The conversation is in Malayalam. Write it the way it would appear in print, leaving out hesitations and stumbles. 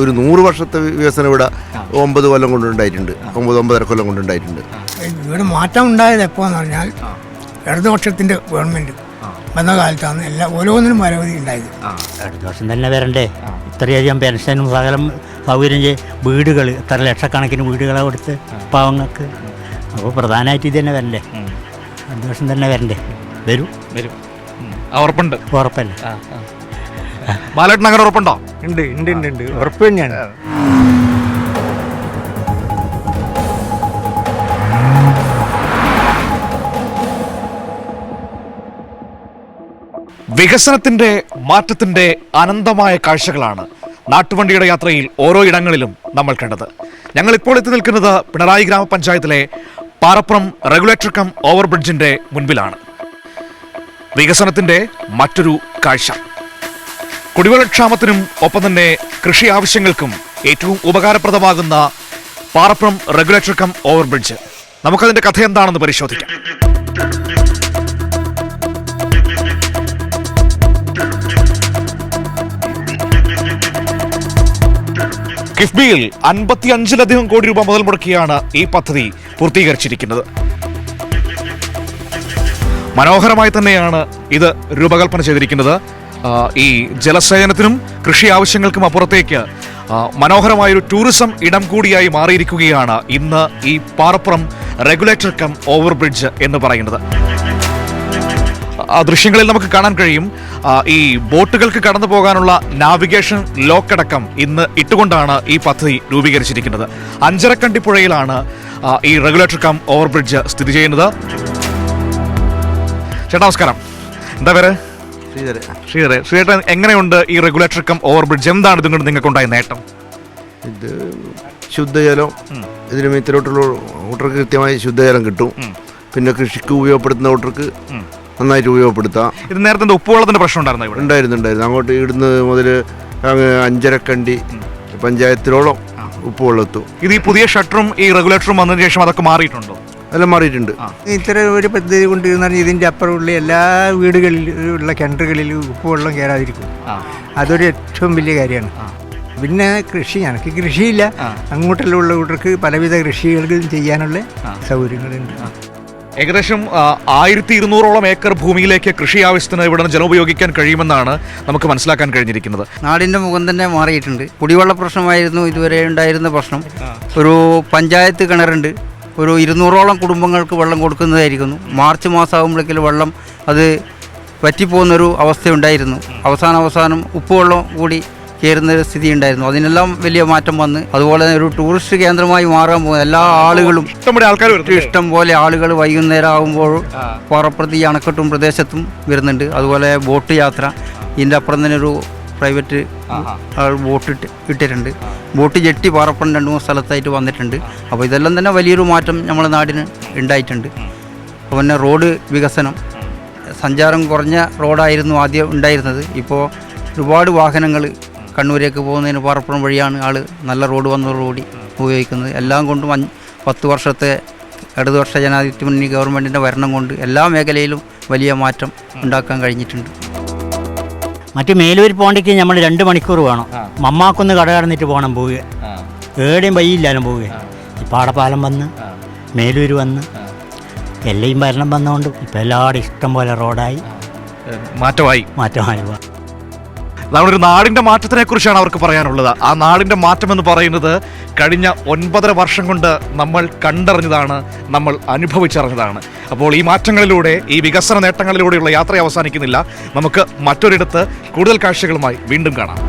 ഒരു 100 വർഷത്തെ വികസനം ഇവിടെ 9 കൊല്ലം കൊണ്ടുണ്ടായിട്ടുണ്ട്. 9-9.5 കൊല്ലം കൊണ്ടുണ്ടായിട്ടുണ്ട്. ഇവിടെ മാറ്റം ഉണ്ടായത് എപ്പോഴെന്ന് പറഞ്ഞാൽ ഇടതുപക്ഷത്തിൻ്റെ ഗവൺമെൻറ് വന്ന കാലത്താണ് ഓരോന്നിനും പരവധി ഉണ്ടായത്. ഇടതുപക്ഷം തന്നെ വരണ്ടേ? ഇത്രയധികം പെൻഷനും സകലം സൗകര്യം വീടുകൾ ഇത്ര ലക്ഷക്കണക്കിന് വീടുകളെ കൊടുത്ത് പാവങ്ങൾക്ക്. അപ്പോൾ പ്രധാനമായിട്ട് ഇത് തന്നെ വരണ്ടേ? ഇടതുപക്ഷം തന്നെ വരണ്ടേ? വരും. ഉറപ്പുണ്ട്? ഉറപ്പല്ലേ? ബാലേട്ടൻ അങ്ങനെ ഉറപ്പുണ്ടോ? ഉണ്ട് ഉറപ്പ് തന്നെയാണ്. വികസനത്തിന്റെ മാറ്റത്തിന്റെ അനന്തമായ കാഴ്ചകളാണ് നാട്ടുവണ്ടിയുടെ യാത്രയിൽ ഓരോ ഇടങ്ങളിലും നമ്മൾ കണ്ടത്. ഞങ്ങൾ ഇപ്പോൾ എത്തി നിൽക്കുന്നത് പിണറായി ഗ്രാമപഞ്ചായത്തിലെ പാറപ്പുറം റെഗുലേറ്റർ കം ഓവർബ്രിഡ്ജിന്റെ മുൻപിലാണ്. വികസനത്തിന്റെ മറ്റൊരു കാഴ്ച. കുടിവെള്ളക്ഷാമത്തിനും ഒപ്പം തന്നെ കൃഷി ആവശ്യങ്ങൾക്കും ഏറ്റവും ഉപകാരപ്രദമാകുന്ന പാറപ്പുറം റെഗുലേറ്റർ കം ഓവർബ്രിഡ്ജ്. നമുക്കതിന്റെ കഥ എന്താണെന്ന് പരിശോധിക്കാം. കിഫ്ബിയിൽ 55-ലധികം കോടി രൂപ മുതൽ മുടക്കിയാണ് ഈ പദ്ധതി പൂർത്തീകരിച്ചിരിക്കുന്നത്. മനോഹരമായി തന്നെയാണ് ഇത് രൂപകൽപ്പന ചെയ്തിരിക്കുന്നത്. ഈ ജലസേചനത്തിനും കൃഷി ആവശ്യങ്ങൾക്കും അപ്പുറത്തേക്ക് മനോഹരമായൊരു ടൂറിസം ഇടം കൂടിയായി മാറിയിരിക്കുകയാണ് ഇന്ന് ഈ പാറപ്പുറം റെഗുലേറ്റർ കം ഓവർബ്രിഡ്ജ് എന്ന് പറയുന്നത്. ആ ദൃശ്യങ്ങളിൽ നമുക്ക് കാണാൻ കഴിയും ഈ ബോട്ടുകൾക്ക് കടന്നു പോകാനുള്ള നാവിഗേഷൻ ലോക്കടക്കം ഇന്ന് ഇട്ടുകൊണ്ടാണ് ഈ പദ്ധതി രൂപീകരിച്ചിരിക്കുന്നത്. അഞ്ചരക്കണ്ടി പുഴയിലാണ് ഈ റെഗുലേറ്റർ കം ഓവർബ്രിഡ്ജ് സ്ഥിതി ചെയ്യുന്നത്. ചേട്ടാ നമസ്കാരം, എന്താ പേര്? ശ്രീധരൻ. എങ്ങനെയുണ്ട് ഈ റെഗുലേറ്റർ കം ഓവർബ്രിഡ്ജ്? എന്താണ് ഇതുകൊണ്ട് നിങ്ങൾക്കുണ്ടായ നേട്ടം? ഇത് ശുദ്ധജലം, ഇതിന് മിത്തിലോട്ടുള്ള ഓട്ടർക്ക് കൃത്യമായി ശുദ്ധജലം കിട്ടും. പിന്നെ കൃഷിക്ക് ഉപയോഗപ്പെടുത്തുന്ന ഓട്ടർക്ക് നന്നായിട്ട് ഉപയോഗപ്പെടുത്താം. ഇത് നേരത്തെ ഉപ്പുവെള്ളത്തിന്റെ പ്രശ്നം ഉണ്ടായിരുന്നു ഇവിടെ? ഉണ്ടായിരുന്നു. അങ്ങോട്ട് ഇടുന്ന മുതൽ അഞ്ചരക്കണ്ടി പഞ്ചായത്തിലോളം ഉപ്പുവെള്ളത്തും. ഇത് ഈ പുതിയ ഷട്ടറും ഈ റെഗുലേറ്ററും വന്നതിന് ശേഷം അതൊക്കെ മാറിയിട്ടുണ്ടോ? എല്ലാം മാറിയിട്ടുണ്ട്. ഇത്ര ഒരു പദ്ധതി കൊണ്ടിരുന്ന ഇതിൻ്റെ അപ്പുറമുള്ള എല്ലാ വീടുകളിലുള്ള കിണറുകളിലും ഉപ്പുവെള്ളം കയറാതിരിക്കും. അതൊരു ഏറ്റവും വലിയ കാര്യമാണ്. പിന്നെ ഞങ്ങൾക്ക് കൃഷിയില്ല. അങ്ങോട്ടെല്ലാം ഉള്ള കൂട്ടർക്ക് പലവിധ കൃഷികളും ചെയ്യാനുള്ള സൗകര്യങ്ങളുണ്ട്. ഏകദേശം 1200ഓളം ഏക്കർ ഭൂമിയിലേക്ക് കൃഷി ആവശ്യത്തിന് ഇവിടെ നിന്ന് ജലം ഉപയോഗിക്കാൻ കഴിയുമെന്നാണ് നമുക്ക് മനസ്സിലാക്കാൻ കഴിഞ്ഞിരിക്കുന്നത്. നാടിൻ്റെ മുഖം തന്നെ മാറിയിട്ടുണ്ട്. കുടിവെള്ള പ്രശ്നമായിരുന്നു ഇതുവരെ ഉണ്ടായിരുന്ന പ്രശ്നം. ഒരു പഞ്ചായത്ത് കിണറുണ്ട്, ഒരു 200ഓളം കുടുംബങ്ങൾക്ക് വെള്ളം കൊടുക്കുന്നതായിരിക്കുന്നു. മാർച്ച് മാസമാകുമ്പോഴേക്കും വെള്ളം അത് വറ്റിപ്പോകുന്നൊരു അവസ്ഥയുണ്ടായിരുന്നു. അവസാനം ഉപ്പുവെള്ളം കൂടി കയറുന്ന സ്ഥിതി ഉണ്ടായിരുന്നു. അതിനെല്ലാം വലിയ മാറ്റം വന്ന് അതുപോലെ ഒരു ടൂറിസ്റ്റ് കേന്ദ്രമായി മാറാൻ പോകുന്ന എല്ലാ ആളുകളും ഇഷ്ടം പോലെ ആളുകൾ വൈകുന്നേരം ആകുമ്പോൾ പാറപ്പുറത്ത് ഈ അണക്കെട്ടും പ്രദേശത്തും വരുന്നുണ്ട്. അതുപോലെ ബോട്ട് യാത്ര, ഇതിൻ്റെ അപ്പുറം തന്നെ ഒരു പ്രൈവറ്റ് ബോട്ട് ഇട്ടിട്ടുണ്ട്. ബോട്ട് ജെട്ടി പാറപ്പുറം 2-3 സ്ഥലത്തായിട്ട് വന്നിട്ടുണ്ട്. അപ്പോൾ ഇതെല്ലാം തന്നെ വലിയൊരു മാറ്റം നമ്മുടെ നാടിന് ഉണ്ടായിട്ടുണ്ട്. പിന്നെ റോഡ് വികസനം, സഞ്ചാരം കുറഞ്ഞ റോഡായിരുന്നു ആദ്യം ഉണ്ടായിരുന്നത്. ഇപ്പോൾ ഒരുപാട് വാഹനങ്ങൾ കണ്ണൂരേക്ക് പോകുന്നതിന് പാറപ്പുറം വഴിയാണ് നല്ല റോഡ് വന്നതോടുകൂടി ഉപയോഗിക്കുന്നത്. എല്ലാം കൊണ്ടും 10 വർഷത്തെ ഇടതുപക്ഷ ജനാധിപത്യ മുന്നണി ഗവൺമെൻറ്റിൻ്റെ ഭരണം കൊണ്ട് എല്ലാ മേഖലയിലും വലിയ മാറ്റം ഉണ്ടാക്കാൻ കഴിഞ്ഞിട്ടുണ്ട്. മറ്റ് മേലൂർ പോകേണ്ടിക്ക് നമ്മൾ 2 മണിക്കൂർ വേണം. മമ്മാക്കൊന്ന് കട കടന്നിട്ട് പോകണം പോവുക. ഏടെയും വയ്യില്ലാലും പോവുക. ഈ പാടപ്പാലം വന്ന് മേലൂർ വന്ന് എല്ലാം ഭരണം വന്നുകൊണ്ട് ഇപ്പം എല്ലാവരും ഇഷ്ടം പോലെ റോഡായി മാറ്റമായി. നമ്മുടെ ഒരു നാടിന്റെ മാറ്റത്തിനെ കുറിച്ചാണ് അവർക്ക് പറയാനുള്ളത്. ആ നാടിന്റെ മാറ്റം എന്ന് പറയുന്നത് കഴിഞ്ഞ 9.5 വർഷം കൊണ്ട് നമ്മൾ കണ്ടറിഞ്ഞതാണ്, നമ്മൾ അനുഭവിച്ചറിഞ്ഞതാണ്. അപ്പോൾ ഈ മാറ്റങ്ങളിലൂടെ, ഈ വികസന നേട്ടങ്ങളിലൂടെയുള്ള യാത്ര അവസാനിക്കുന്നില്ല. നമുക്ക് മറ്റൊരിടത്ത് കൂടുതൽ കാഴ്ചകളുമായി വീണ്ടും കാണാം.